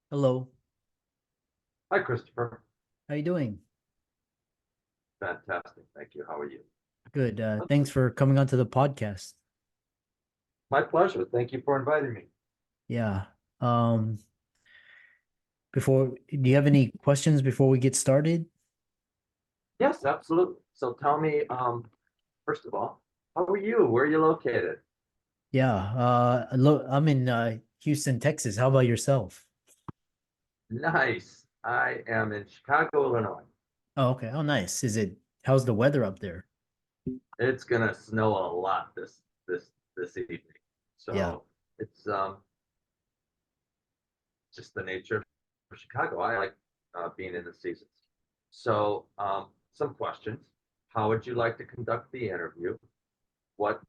Hello, Hi, Christopher. how you doing? Fantastic. Thank you. How are you? Good. Thanks for coming onto the podcast. My pleasure. Thank you for inviting me. Yeah. Um, do you have any questions before we get started? Yes, absolutely. So tell me, first of all, how are you? Where are you located? Yeah. I'm in Houston, Texas. How about yourself? Nice. I am in Chicago, Illinois. Oh, okay. Oh, nice. How's the weather up there? It's gonna snow a lot this evening. Yeah. So it's just the nature of Chicago. I like being in the seasons. So some questions. How would you like to conduct the interview? What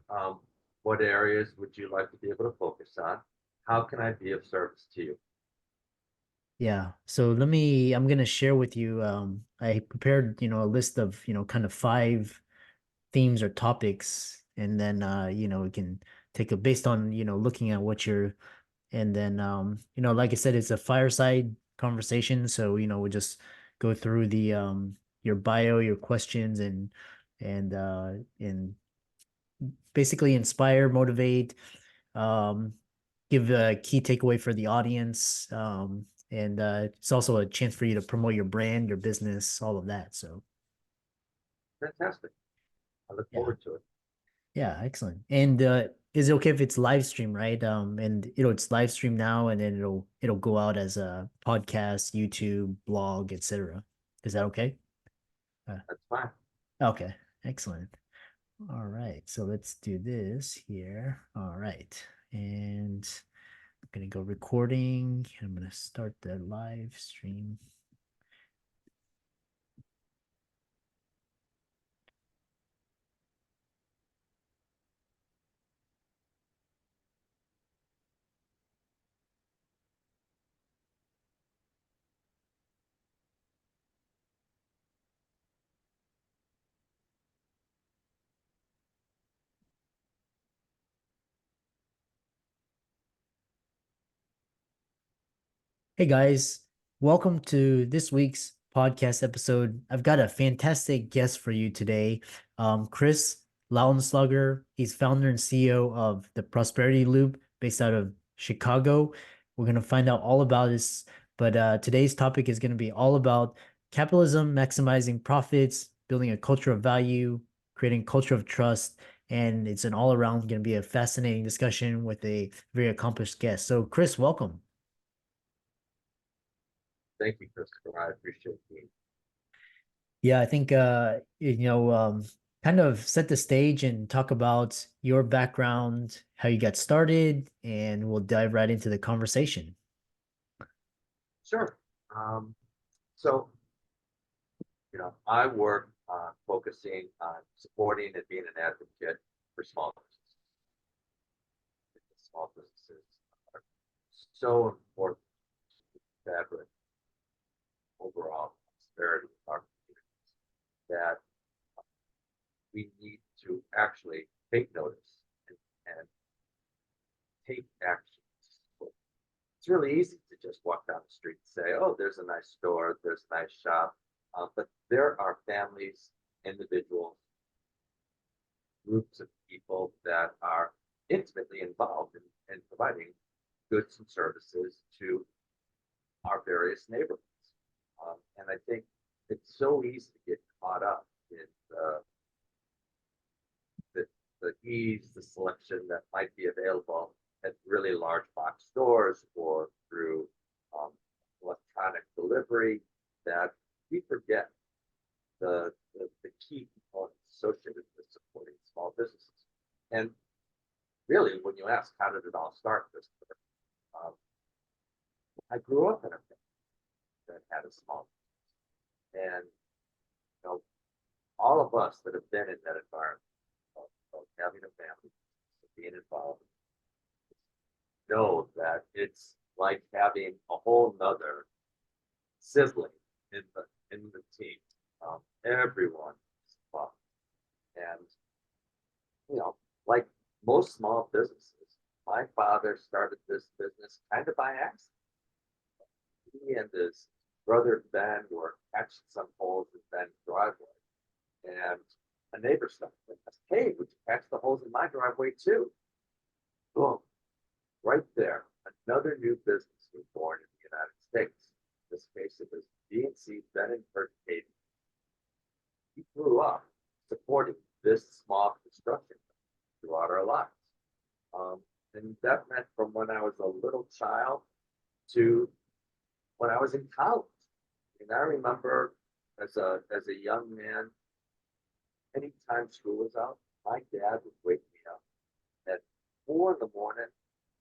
what areas would you like to be able to focus on? How can I be of service to you? Yeah. I'm gonna share with you. I prepared, a list of, kind of five themes or topics, and then we can take a based on, looking at what you're. And then, like I said, it's a fireside conversation. So, we'll just go through the your bio, your questions, and basically inspire, motivate, um, give a key takeaway for the audience. And it's also a chance for you to promote your brand, your business, all of that. So Fantastic. I look yeah. forward to it. Yeah, excellent. And is it okay if it's live stream, right? And it's live stream now, and then it'll go out as a podcast, YouTube, blog, etc. Is that okay? Uh, That's fine. okay, excellent. All right, so let's do this here. All right, and I'm gonna go recording. I'm gonna start the live stream. Hey guys, welcome to this week's podcast episode. I've got a fantastic guest for you today. Chris Lautenslager. He's founder and CEO of the Prosperity Loop based out of Chicago. We're going to find out all about this, but today's topic is going to be all about capitalism, maximizing profits, building a culture of value, creating culture of trust, and it's an all-around going to be a fascinating discussion with a very accomplished guest. So, Chris, welcome. Thank you, Christopher. I appreciate you. Yeah, I think kind of set the stage and talk about your background, how you got started, and we'll dive right into the conversation. Sure. Um, so, I work on focusing on supporting and being an advocate for small businesses. Small businesses are so important to the fabric overall prosperity of our communities that we need to actually take notice and take action. It's really easy to just walk down the street and say, oh, there's a nice store, there's a nice shop. But there are families, individuals, groups of people that are intimately involved in providing goods and services to our various neighborhoods. And I think it's so easy to get caught up in the, the ease, the selection that might be available at really large box stores or through um, electronic delivery that we forget the key components associated with supporting small businesses. And really, when you ask how did it all start, Christopher, um, I grew up in a family that had a small business. And know, all of us that have been in that environment of having a family, of being involved, know that it's like having a whole nother sibling in the team. Everyone is involved, and you know, like most small businesses, my father started this business kind of by accident. He and his brother Ben were catching some holes in Ben's driveway, and a neighbor stopped and asked, "Hey, would you catch the holes in my driveway too?" Boom, right there, another new business was born in the United States. In this case, it was B&C Ben and Kurt Katie. We grew up supporting this small construction throughout our lives. And that meant from when I was a little child to when I was in college. And I remember as a young man, anytime school was out, my dad would wake me up at 4 in the morning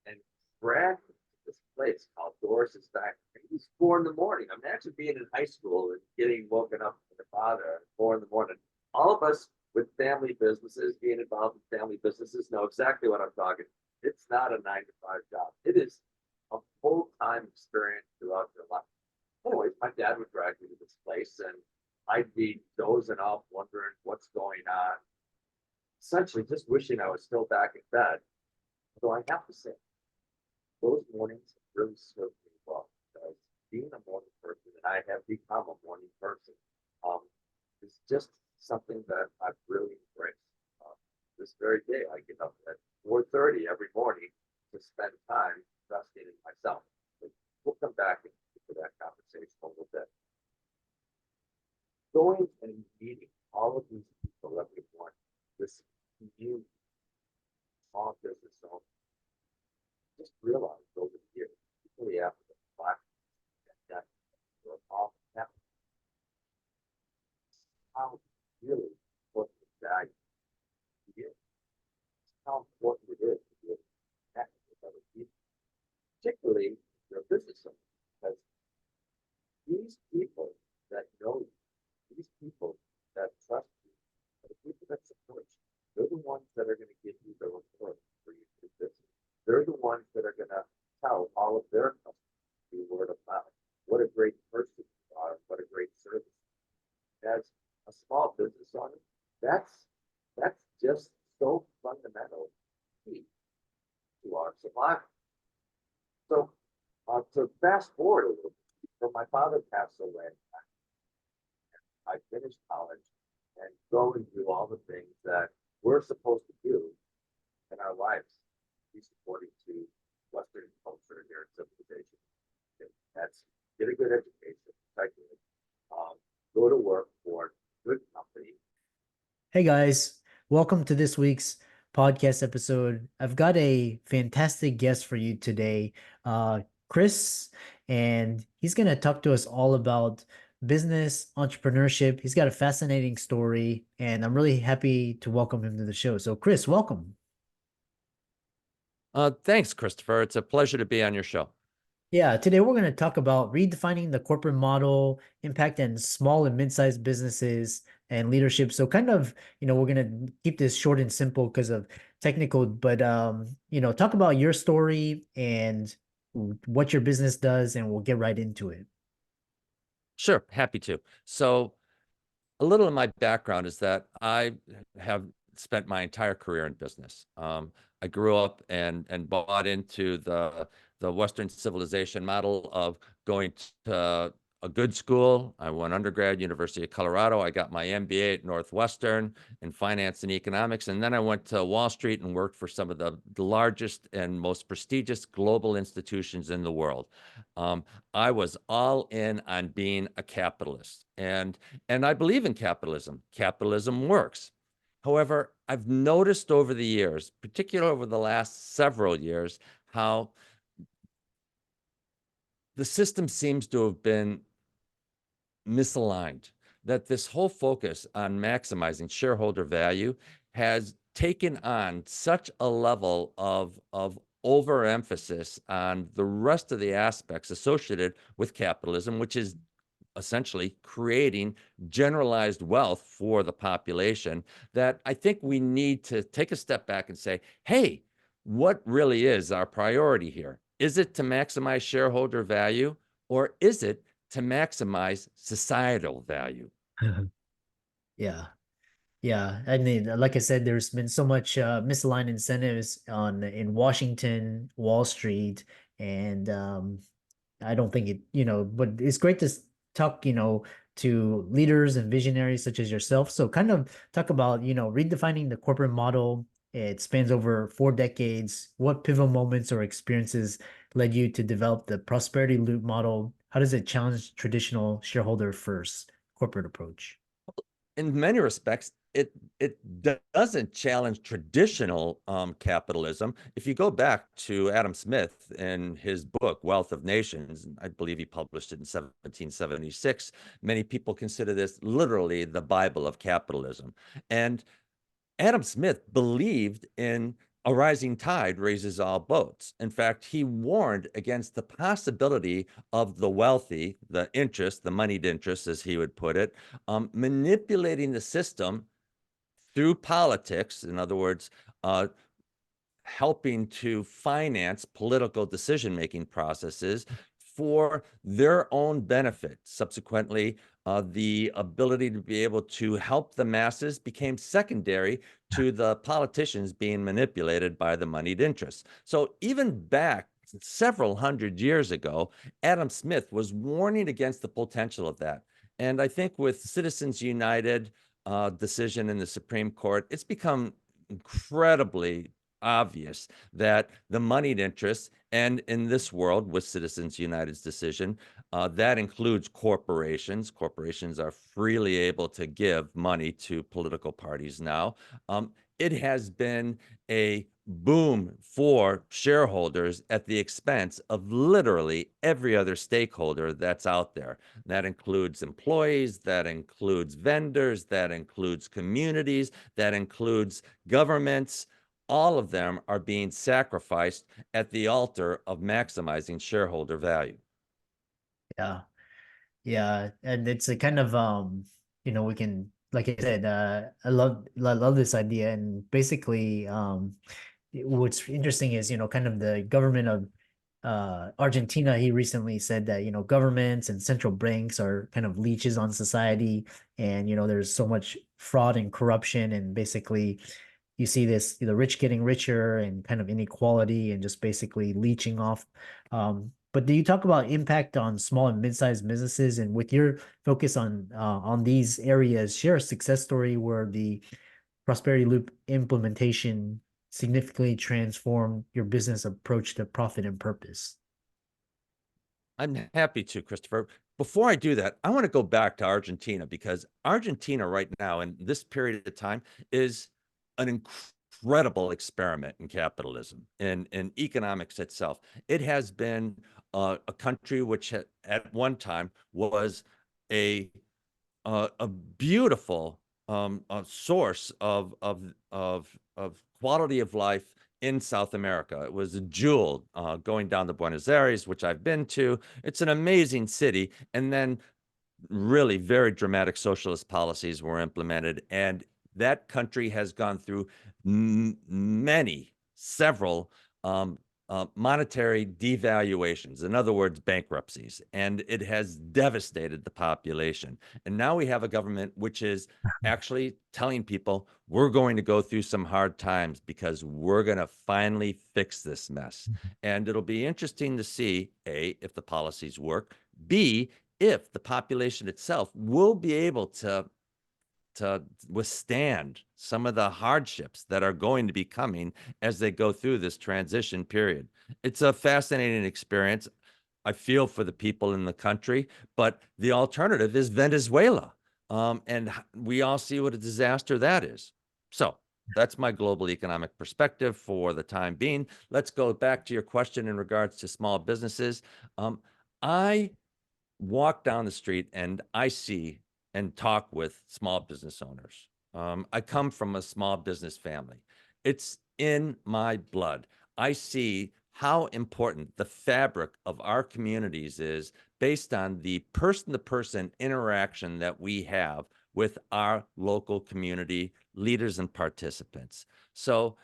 and drag me to this place called Doris's Diner. It was 4 in the morning. Imagine being in high school and getting woken up with your father at 4 in the morning. All of us with family businesses, being involved in family businesses, know exactly what I'm talking. It's not a 9 to 5 job. It is a full-time experience throughout your life. Anyways, my dad would drag me to this place and I'd be dozing off, wondering what's going on, essentially just wishing I was still back in bed. Although I have to say, those mornings really served me well because being a morning person, and I have become a morning person, um, is just something that I've really embraced. This very day, I get up at 4:30 every morning to spend time investing in myself. But we'll come back into that conversation a little bit. Going and meeting all of these people that we want, this new small business owners, just realized over the years, particularly after the Black pandemic, we're all happening, how really important value is, how important it is to be able to connect with other people, particularly your business owners, because these people that know you, these people that trust you, are the people that support you. They're the ones that are going to give you the report for you to do business. They're the ones that are going to tell all of their customers through word of mouth what a great person you are, what a great service. As a small business owner, that's just so fundamental key to our survival. So to fast forward a little bit, when my father passed away, I finished college and go and do all the things that we're supposed to do in our lives, be supporting to Western culture here in civilization. That's get a good education, go to work for a good company. Hey guys, welcome to this week's podcast episode. I've got a fantastic guest for you today, Chris, and he's going to talk to us all about business, entrepreneurship. He's got a fascinating story, and I'm really happy to welcome him to the show. So, Chris, welcome. Thanks, Christopher. It's a pleasure to be on your show. Yeah, today we're going to talk about redefining the corporate model, impact in small and mid-sized businesses, and leadership. So kind of, we're going to keep this short and simple because of technical, but talk about your story and what your business does, and we'll get right into it. Sure, happy to. So a little of my background is that I have spent my entire career in business. I grew up and bought into the Western civilization model of going to a good school. I went undergrad, University of Colorado. I got my MBA at Northwestern in finance and economics. And then I went to Wall Street and worked for some of the largest and most prestigious global institutions in the world. I was all in on being a capitalist. And I believe in capitalism. Capitalism works. However, I've noticed over the years, particularly over the last several years, how the system seems to have been misaligned, that this whole focus on maximizing shareholder value has taken on such a level of overemphasis on the rest of the aspects associated with capitalism, which is essentially creating generalized wealth for the population, that I think we need to take a step back and say, hey, what really is our priority here? Is it to maximize shareholder value, or is it to maximize societal value? Yeah. Yeah, I mean, like I said, there's been so much misaligned incentives in Washington, Wall Street, and I don't think it, but it's great to talk, to leaders and visionaries such as yourself. So kind of talk about, redefining the corporate model. It spans over 4 decades. What pivotal moments or experiences led you to develop the prosperity loop model? How does it challenge traditional shareholder first corporate approach? In many respects, it doesn't challenge traditional capitalism. If you go back to Adam Smith in his book Wealth of Nations, I believe he published it in 1776. Many people consider this literally the Bible of capitalism. And Adam Smith believed in a rising tide raises all boats. In fact, he warned against the possibility of the wealthy, the interest, the moneyed interest, as he would put it, manipulating the system through politics. In other words, helping to finance political decision-making processes for their own benefit. Subsequently, the ability to be able to help the masses became secondary to the politicians being manipulated by the moneyed interests. So even back several hundred years ago, Adam Smith was warning against the potential of that. And I think with Citizens United decision in the Supreme Court, it's become incredibly obvious that the moneyed interests, and in this world with Citizens United's decision, that includes corporations. Corporations are freely able to give money to political parties now. It has been a boom for shareholders at the expense of literally every other stakeholder that's out there. That includes employees, that includes vendors, that includes communities, that includes governments. All of them are being sacrificed at the altar of maximizing shareholder value. Yeah. Yeah, and it's a kind of we can, like I said, I love this idea. And basically what's interesting is, kind of the government of Argentina. He recently said that, governments and central banks are kind of leeches on society, and there's so much fraud and corruption, and basically you see this, the rich getting richer and kind of inequality and just basically leeching off. But do you talk about impact on small and mid-sized businesses? And with your focus on these areas, share a success story where the prosperity loop implementation significantly transformed your business approach to profit and purpose. I'm happy to, Christopher. Before I do that, I want to go back to Argentina, because Argentina right now, in this period of time, is an incredible experiment in capitalism, in economics itself. It has been a country which at one time was a a beautiful a source of quality of life in South America. It was a jewel going down to Buenos Aires, which I've been to. It's an amazing city. And then really very dramatic socialist policies were implemented. And that country has gone through several monetary devaluations, in other words, bankruptcies, and it has devastated the population. And now we have a government which is actually telling people, we're going to go through some hard times because we're going to finally fix this mess. And it'll be interesting to see, A, if the policies work, B, if the population itself will be able to withstand some of the hardships that are going to be coming as they go through this transition period. It's a fascinating experience. I feel for the people in the country, but the alternative is Venezuela. And we all see what a disaster that is. So that's my global economic perspective for the time being. Let's go back to your question in regards to small businesses. I walk down the street and I see and talk with small business owners. I come from a small business family. It's in my blood. I see how important the fabric of our communities is based on the person-to-person interaction that we have with our local community leaders and participants. So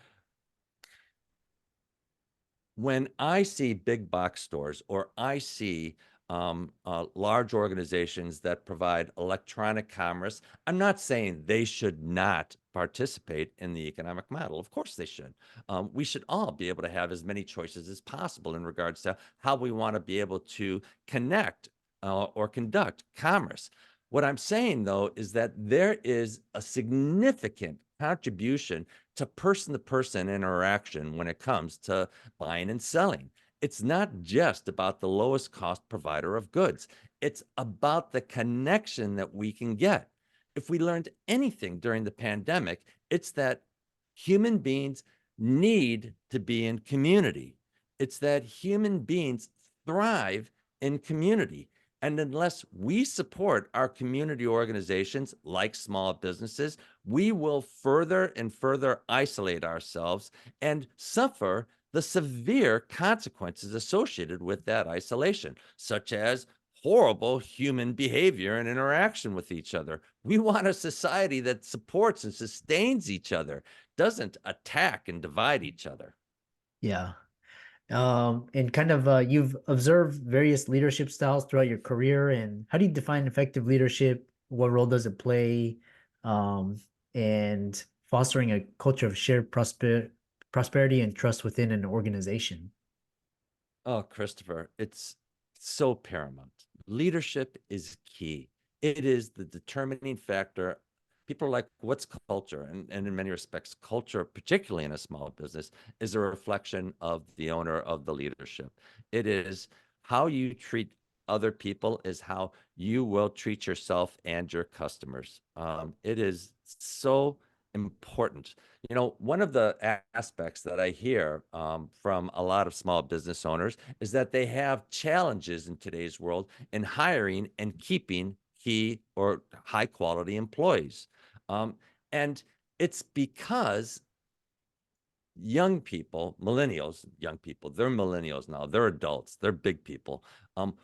when I see big box stores, or I see large organizations that provide electronic commerce. I'm not saying they should not participate in the economic model. Of course they should. We should all be able to have as many choices as possible in regards to how we want to be able to connect or conduct commerce. What I'm saying, though, is that there is a significant contribution to person-to-person interaction when it comes to buying and selling. It's not just about the lowest cost provider of goods. It's about the connection that we can get. If we learned anything during the pandemic, it's that human beings need to be in community. It's that human beings thrive in community. And unless we support our community organizations like small businesses, we will further and further isolate ourselves and suffer the severe consequences associated with that isolation, such as horrible human behavior and interaction with each other. We want a society that supports and sustains each other, doesn't attack and divide each other. Yeah. And kind of you've observed various leadership styles throughout your career, and how do you define effective leadership? What role does it play? Um, and fostering a culture of shared prosperity and trust within an organization. Oh, Christopher, it's so paramount. Leadership is key. It is the determining factor. People are like, what's culture? And in many respects, culture, particularly in a small business, is a reflection of the owner of the leadership. It is how you treat other people is how you will treat yourself and your customers. It is so important. You know, one of the aspects that I hear from a lot of small business owners is that they have challenges in today's world in hiring and keeping key or high quality employees. Um, and it's because young people, millennials, young people, they're millennials now, they're adults, they're big people,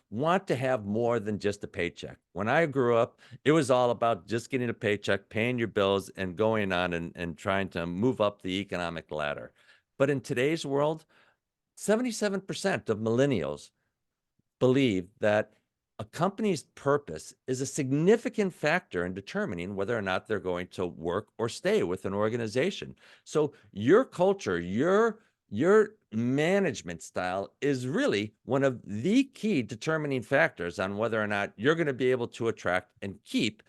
want to have more than just a paycheck. When I grew up, it was all about just getting a paycheck, paying your bills, and going on and trying to move up the economic ladder. But in today's world, 77% of millennials believe that a company's purpose is a significant factor in determining whether or not they're going to work or stay with an organization. So your culture, your management style is really one of the key determining factors on whether or not you're going to be able to attract and keep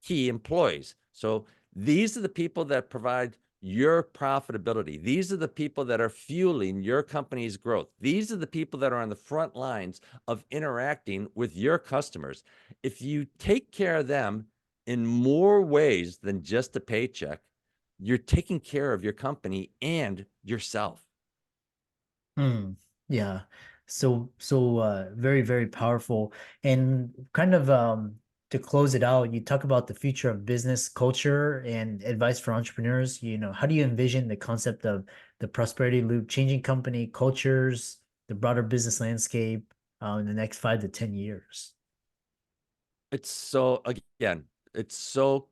key employees. So these are the people that provide your profitability. These are the people that are fueling your company's growth. These are the people that are on the front lines of interacting with your customers. If you take care of them in more ways than just a paycheck, you're taking care of your company and yourself. Hmm. Yeah. So very, very powerful. And kind of to close it out, you talk about the future of business culture and advice for entrepreneurs. You know, how do you envision the concept of the prosperity loop changing company cultures, the broader business landscape in the next 5 to 10 years? It's so, again, it's so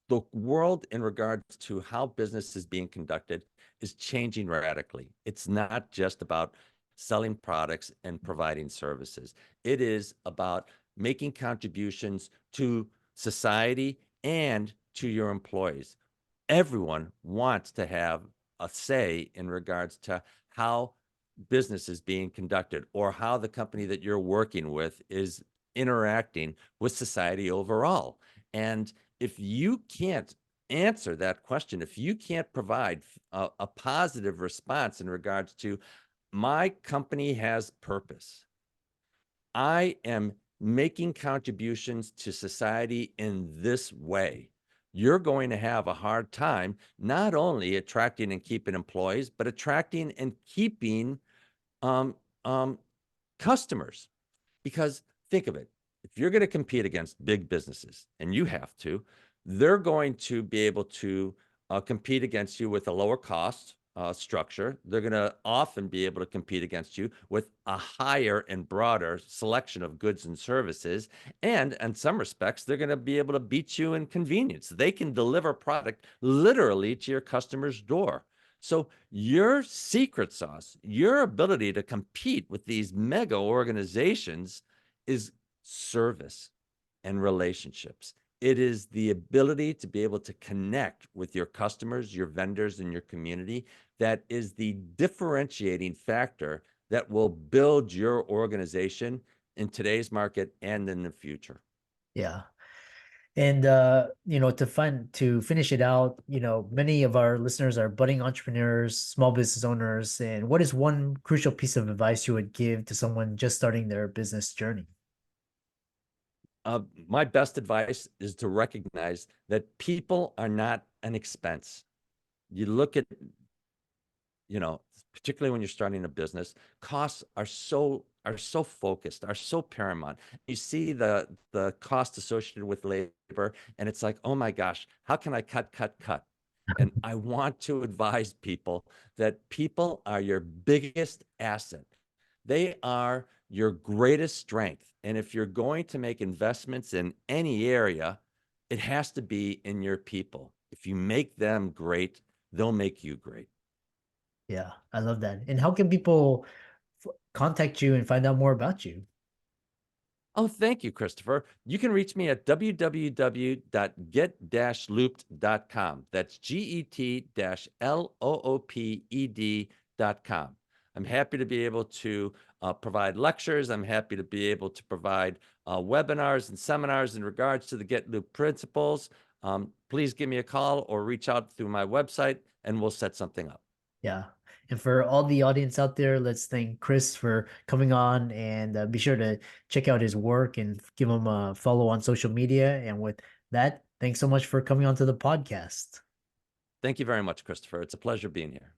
the world in regards to how business is being conducted is changing radically. It's not just about selling products and providing services. It is about making contributions to society and to your employees. Everyone wants to have a say in regards to how business is being conducted or how the company that you're working with is interacting with society overall. And if you can't answer that question, if you can't provide a positive response in regards to my company has purpose, I am making contributions to society in this way, you're going to have a hard time not only attracting and keeping employees, but attracting and keeping um, um, customers. Because think of it, if you're going to compete against big businesses, and you have to, they're going to be able to compete against you with a lower cost structure. They're going to often be able to compete against you with a higher and broader selection of goods and services. And in some respects, they're going to be able to beat you in convenience. They can deliver product literally to your customer's door. So your secret sauce, your ability to compete with these mega organizations is service and relationships. It is the ability to be able to connect with your customers, your vendors, and your community that is the differentiating factor that will build your organization in today's market and in the future. Yeah. And to finish it out, many of our listeners are budding entrepreneurs, small business owners. And what is one crucial piece of advice you would give to someone just starting their business journey? My best advice is to recognize that people are not an expense. You look at, particularly when you're starting a business, costs are so focused, are so paramount. You see the cost associated with labor, and it's like, oh my gosh, how can I cut? And I want to advise people that people are your biggest asset. They are your greatest strength. And if you're going to make investments in any area, it has to be in your people. If you make them great, they'll make you great. Yeah, I love that. And how can people contact you and find out more about you? Oh, thank you, Christopher. You can reach me at www.get-looped.com. That's get-looped.com. I'm happy to be able to provide lectures. I'm happy to be able to provide webinars and seminars in regards to the Get Loop principles. Please give me a call or reach out through my website, and we'll set something up. Yeah. And for all the audience out there, let's thank Chris for coming on, and be sure to check out his work and give him a follow on social media. And with that, thanks so much for coming on to the podcast. Thank you very much, Christopher. It's a pleasure being here.